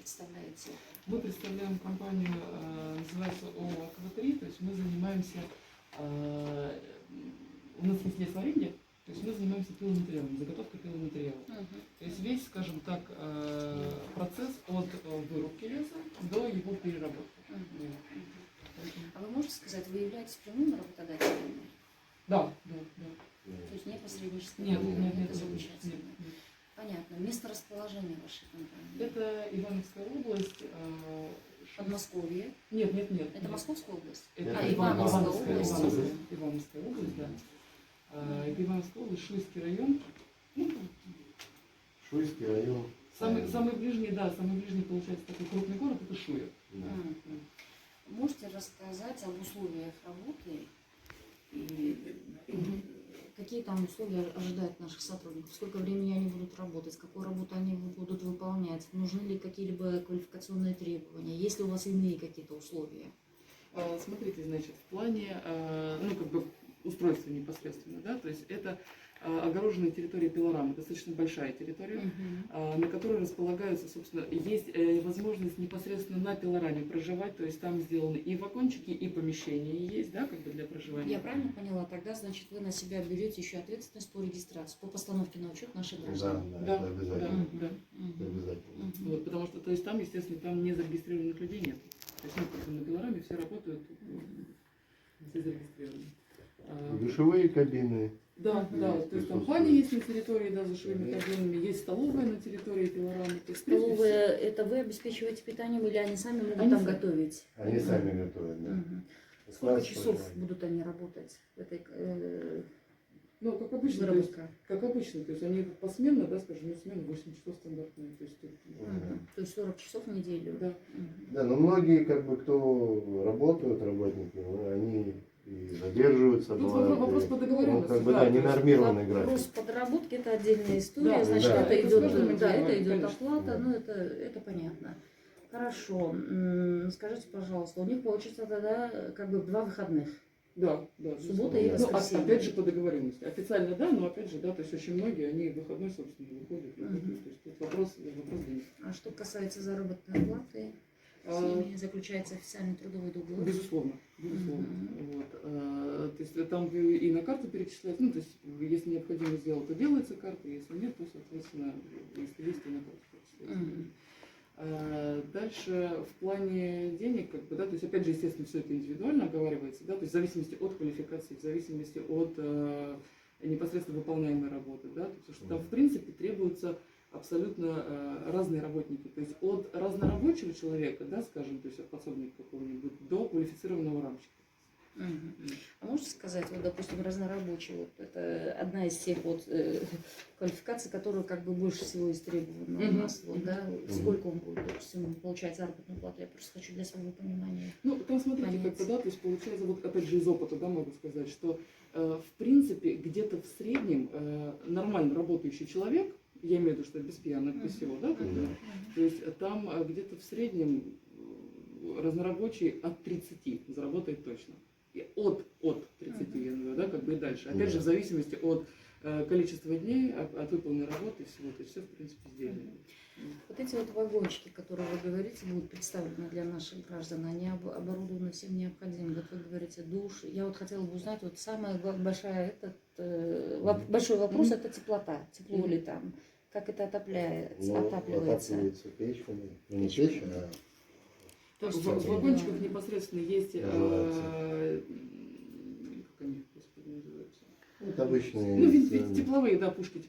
представляете? Мы представляем компанию, называется ООО «Аква-3», то есть мы занимаемся, у нас есть лесоварение, то есть мы занимаемся пиломатериалом, заготовкой пиломатериала. То есть весь, скажем так, процесс от вырубки леса до его переработки. А вы можете сказать, вы являетесь прямым работодателем? Да. То есть не посредническим? Нет, это замечательно. нет. Понятно. Место расположения вашей компании? Это Ивановская область. Подмосковье? Нет. Это Московская область? Это Ивановская область. Ивановская область, да. Это Ивановская область, Шуйский район. Шуйский район. Самый ближний, получается, такой крупный город, это Шуя. Можете рассказать об условиях работы и какие там условия ожидают наших сотрудников? Сколько времени они будут работать? Какую работу они будут выполнять? Нужны ли какие-либо квалификационные требования? Есть ли у вас иные какие-то условия? Смотрите, значит, в плане, устройства непосредственно, да, то есть это огороженная территория пилорамы, достаточно большая территория, на которой располагаются, собственно, есть возможность непосредственно на пилораме проживать, то есть там сделаны и вагончики, и помещения есть, да, для проживания. Я правильно поняла? Тогда, значит, вы на себя берете еще ответственность по регистрации, по постановке на учет наших граждан. Да, это обязательно. Да. Это обязательно. Вот, потому что, то есть там, естественно, там не зарегистрированных людей нет. То есть на пилораме все работают, все зарегистрированы. Душевые кабины. Да, то есть там баня есть на территории, да, за душевыми кабинами, есть столовая на территории пилорамы. Столовая, это вы обеспечиваете питанием или они сами могут там готовить? Они сами готовят, да. Сколько часов будут они работать в этой Ну, как обычно, то есть они посменно, да, скажем, смена 8 часов стандартная. То есть 40 часов в неделю? Да. Да, но многие, кто работают, работники, они и задерживаются. Тут вопрос по договоренности. Ненормированный график. Вопрос подработки — это отдельная история, Да, значит, да. это идет Конечно. оплата, ну это понятно. Хорошо, скажите, пожалуйста, у них получится тогда 2 выходных? Да. Суббота и воскресенье. Опять же по договоренности. Официально да, но опять же, да, то есть очень многие, они в выходной, собственно, выходят. То есть тут вопрос денег. А что касается заработной платы, с ними заключается официальный трудовой договор? Безусловно. Вот. То есть там и на карту перечисляется, ну, то есть если необходимо сделать, то делается карта, если нет, то, соответственно, если есть, то на карту перечисляется. Дальше в плане денег, да, то есть опять же, естественно, все это индивидуально оговаривается, да, то есть в зависимости от квалификации, в зависимости от непосредственно выполняемой работы, да, то есть, что там в принципе требуются абсолютно разные работники, то есть от разнорабочего человека, да, скажем, то есть от подсобника какого-нибудь до квалифицированного рамщика. А можете сказать, вот, допустим, разнорабочий, вот это одна из тех квалификаций, которую больше всего истребована у нас, вот, да, сколько он будет, допустим, получать заработную плату, я просто хочу для своего понимания. Ну, там смотрите, да, то есть получается, вот опять же из опыта, да, могу сказать, что в принципе где-то в среднем нормально работающий человек, я имею в виду, что без пьяных, без всего, да, то есть там где-то в среднем разнорабочий от 30 заработает точно. И от 30, я говорю, да, и дальше. Опять же, в зависимости от количества дней, от выполненной работы и всего, то есть все, в принципе, сделано. Вот эти вот вагончики, которые вы говорите, будут представлены для наших граждан, они оборудованы всем необходимым. Вот вы говорите, душ. Я вот хотела бы узнать, вот самый большой вопрос — это теплота. Тепло ли там? Как это отапливается? Отапливается печками. Не печь, а... В вагончиках непосредственно есть, как они, господи, называются? Это обычные... Ну, тепловые пушки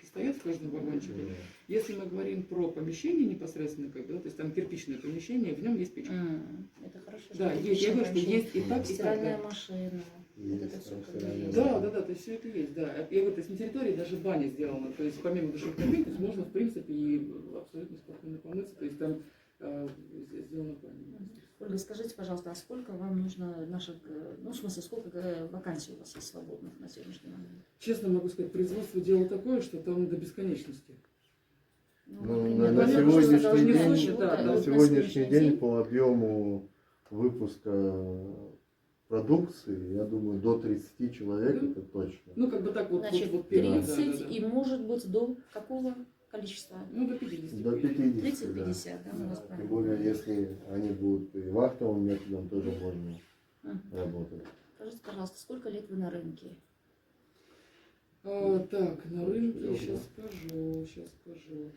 стоят в каждом вагончике. Если мы говорим про помещение непосредственно, то есть там кирпичное помещение, в нем есть печка. Это хорошо. Да, есть, я говорю, что есть и так, и так. Стиральная машина. Вот это все есть. Да, то есть все это есть, да. Я говорю, то есть на территории даже баня сделана, то есть помимо душевых кабин, то есть можно, в принципе, и абсолютно спокойно помыться, то есть там сделана баня. Ольга, скажите, пожалуйста, а сколько вам нужно наших, сколько вакансий у вас есть свободных на сегодняшний момент? Честно могу сказать, производство дело такое, что там до бесконечности. На сегодняшний день по объему выпуска продукции, я думаю, до 30 человек это точно. Ну, так вот. Значит, вот 30 и может быть до какого количество? Ну, до 50. До 50, 30-50, да, у вас Тем правильно. более, если они будут и вахтовым методом, тоже можно Мгм. работать. Скажите, пожалуйста, сколько лет вы на рынке? Так, на рынке, Всё, сейчас скажу.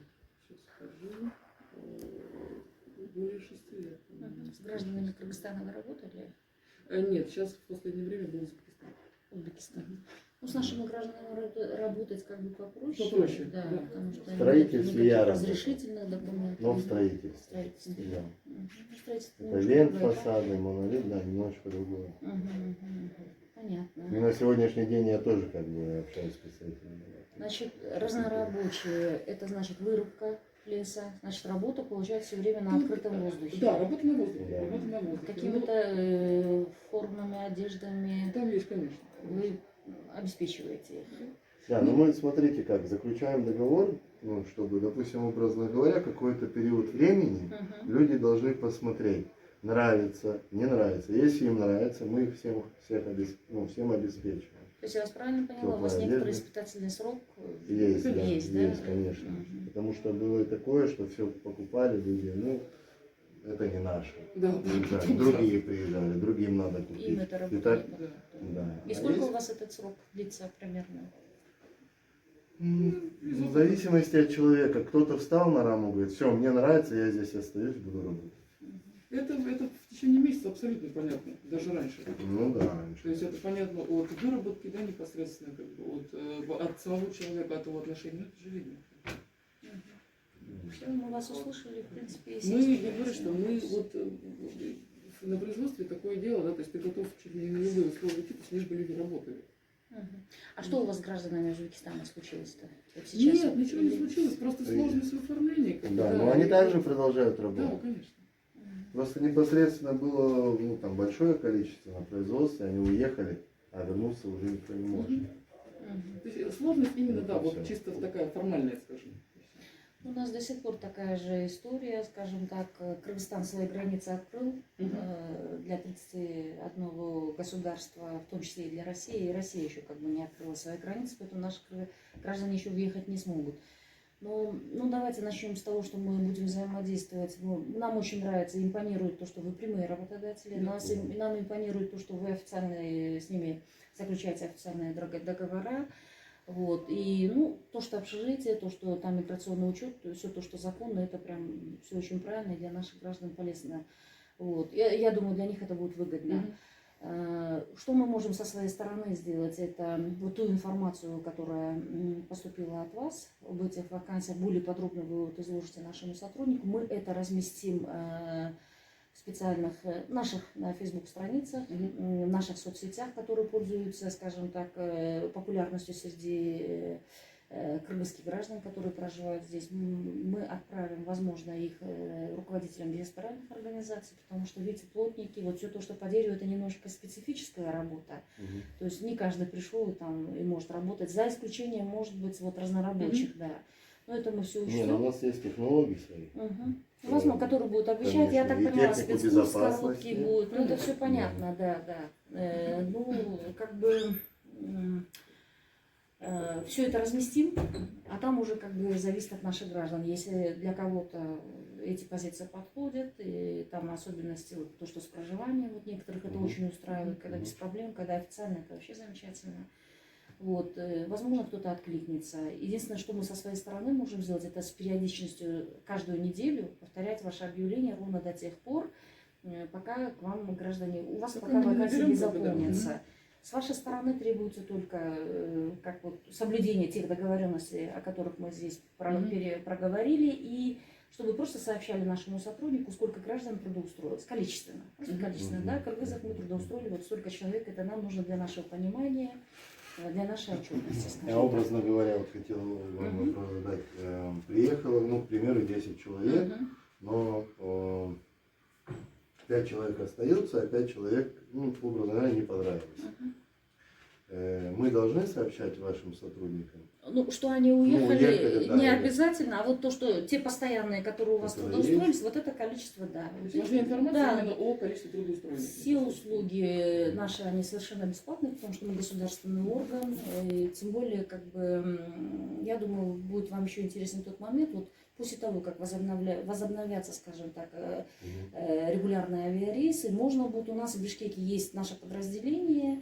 Более 6 лет. по-моему. С гражданами Кыргызстана вы работали? Нет, сейчас в последнее время был Узбекистан. Узбекистан. Ну, с нашими гражданами работать как бы попроще. Попроще, Да, да. потому что В строительстве никаких я работал. разрешительных документов. Но в строительстве. Строительстве. Да. Мгм. Ну, строительство Это немножко вент другое, да? фасадный, монолит, да, немножко другое. Мгм. Понятно. И на сегодняшний день я тоже как бы общаюсь с представителями. Значит, разнорабочие, это значит вырубка леса, значит, работа получается все время на открытом воздухе. Да, работа на воздухе. Да. Работа на воздухе. Какими-то формами, одеждами Ну, там есть, конечно. вы обеспечиваете их. Да, но мы, смотрите, как, заключаем договор, ну, чтобы, допустим, образно говоря, какой-то период времени Мгм. люди должны посмотреть, нравится, не нравится. Если им нравится, мы их всем обеспечиваем. То есть я вас правильно поняла, у вас Теплая некоторый одежда. испытательный срок Есть, да, есть, да? есть, конечно. Мгм. Потому что было и такое, что все покупали люди, ну, это не наше. Да, Приезжали, другие приезжали, другим надо купить. Им это И работа. так, не да. да. И А сколько есть- у вас этот срок длится примерно? В зависимости от человека. Кто-то встал на раму, говорит, все, мне нравится, я здесь остаюсь, буду работать. Это в течение месяца абсолютно понятно, даже раньше. Ну да, раньше. То есть это понятно от выработки, да, непосредственно, как бы, от самого человека, от его отношения. Ну, это же видно. Все, мы вас услышали, в принципе, если Мы, есть я говорю, что варианты. мы вот на производстве такое дело, да, то есть ты готов чуть ли не на любые условия идти, то есть лишь бы люди работали. Мгм. А что у вас с гражданами Узбекистана случилось-то? Вот сейчас Нет, вот ничего не или- случилось, просто сложность в оформлении. как бы, Да, но они и- также продолжают Да, работать. конечно. Мгм. Просто непосредственно было ну, там, большое количество на производстве, они уехали, а вернуться уже никто не может. Мгм. То есть сложность именно, Ну, да, вот всё. чисто такая формальная, скажем. У нас до сих пор такая же история, скажем так, Кыргызстан свои границы открыл для 31 государства, в том числе и для России, и Россия еще как бы не открыла свои границы, поэтому наши граждане еще въехать не смогут. Но, ну, давайте начнем с того, что мы будем взаимодействовать. Нам очень нравится, импонирует то, что вы прямые работодатели, нам импонирует то, что вы официальные, с ними заключаете официальные договора. Вот. И ну, то, что общежитие, то, что там миграционный учет, все то, что законно, это прям все очень правильно и для наших граждан полезно. Вот. Я думаю, для них это будет выгодно. Что мы можем со своей стороны сделать? Это вот ту информацию, которая поступила от вас об этих вакансиях, более подробно вы вот изложите нашему сотруднику. Мы это разместим в специальных наших на Facebook-страницах, в наших соцсетях, которые пользуются, скажем так, популярностью среди кыргызских граждан, которые проживают здесь. Мы отправим, возможно, их руководителям диаспоральных организаций, потому что, видите, плотники, вот все то, что по дереву, это немножко специфическая работа. То есть не каждый пришел и может работать, за исключением, может быть, вот разнорабочих, да. Но это мы все Не, ну, у учтем. нас есть технологии свои. Возможно, которые будут обвещать, я Конечно, так и поняла, технику спецкурс безопасности. короткий будет. Ну, это все понятно, да. Ну, как бы все это разместим, а там уже как бы зависит от наших граждан. Если для кого-то эти позиции подходят, и там особенности, вот то, что с проживанием, вот некоторых это очень устраивает, когда без проблем, когда официально, это вообще замечательно. Вот, возможно, кто-то откликнется. Единственное, что мы со своей стороны можем сделать, это с периодичностью каждую неделю повторять ваше объявление ровно до тех пор, пока к вам граждане, у вас пока вакансии не заполнятся. С вашей стороны требуется только как вот, соблюдение тех договоренностей, о которых мы здесь проговорили, и чтобы просто сообщали нашему сотруднику, сколько граждан трудоустроилось, количественно. Просто количественно, да, кыргызов мы трудоустроили, вот столько человек, это нам нужно для нашего понимания, для нашей отчетности. Я образно говоря, вот хотел вам вопрос задать. Приехало, ну, к примеру, 10 человек, но 5 человек остаются, а 5 человек, ну, образно говоря, не понравилось. Мы должны сообщать вашим сотрудникам? Ну, что они уехали, уехали, да, не или- обязательно, а вот то, что те постоянные, которые у вас Которые трудоустроились, есть. вот это количество, да. То есть нужна информация Да. именно о количестве трудоустроенных. Все услуги наши, они совершенно бесплатные, потому что мы государственный орган, и тем более, как бы, я думаю, будет вам еще интересен тот момент, вот после того, как возобновятся, скажем так, регулярные авиарейсы, можно будет, у нас в Бишкеке есть наше подразделение,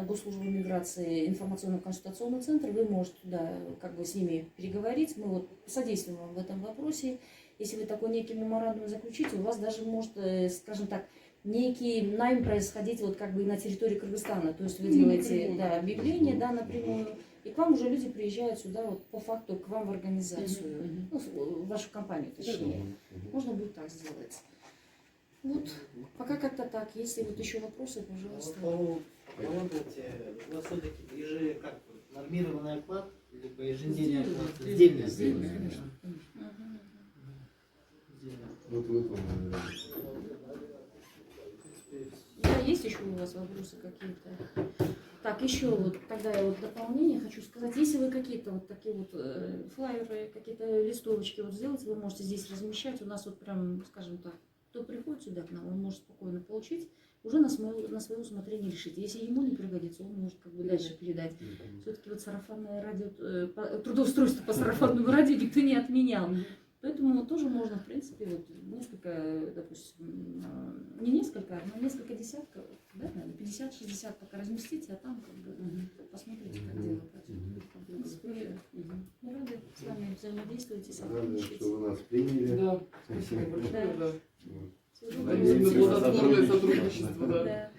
Госслужбы миграции, информационно-консультационный центр, вы можете туда как бы с ними переговорить, мы вот содействуем вам в этом вопросе. Если вы такой некий меморандум заключите, у вас даже может, скажем так, некий найм происходить вот как бы и на территории Кыргызстана. То есть вы делаете да, объявление да, напрямую, и к вам уже люди приезжают сюда вот, по факту к вам в организацию, ну, в вашу компанию точнее. Можно будет так сделать. Вот, пока как-то так. Если вот еще вопросы, пожалуйста. По работе у вас все-таки как нормированный оклад, либо еженедельный оклад? Сдельный. Сдельный, конечно. Вот выполнили. Да, есть еще у вас вопросы какие-то? Так, еще вот тогда я вот дополнение хочу сказать. Если вы какие-то вот такие вот флайеры, какие-то листовочки вот сделать, вы можете здесь размещать. У нас вот прям, скажем так, кто приходит сюда к нам, он может спокойно получить, уже на свое усмотрение решить. Если ему не пригодится, он может как бы дальше передать. Все-таки вот сарафанное радио, трудоустройство по сарафанному радио никто не отменял. Поэтому тоже можно, в принципе, вот несколько, допустим, не несколько, но несколько десятков, да, наверное, 50-60 пока разместите, а там как бы посмотрите, как дело пойдет. В принципе, мы рады с вами взаимодействовать и Рады, сотрудничать. что вы нас приняли. Да, спасибо большое. Да. Да. Всего доброго. Надеемся, Плодотворное сотрудничество. сотрудничество, да. Да.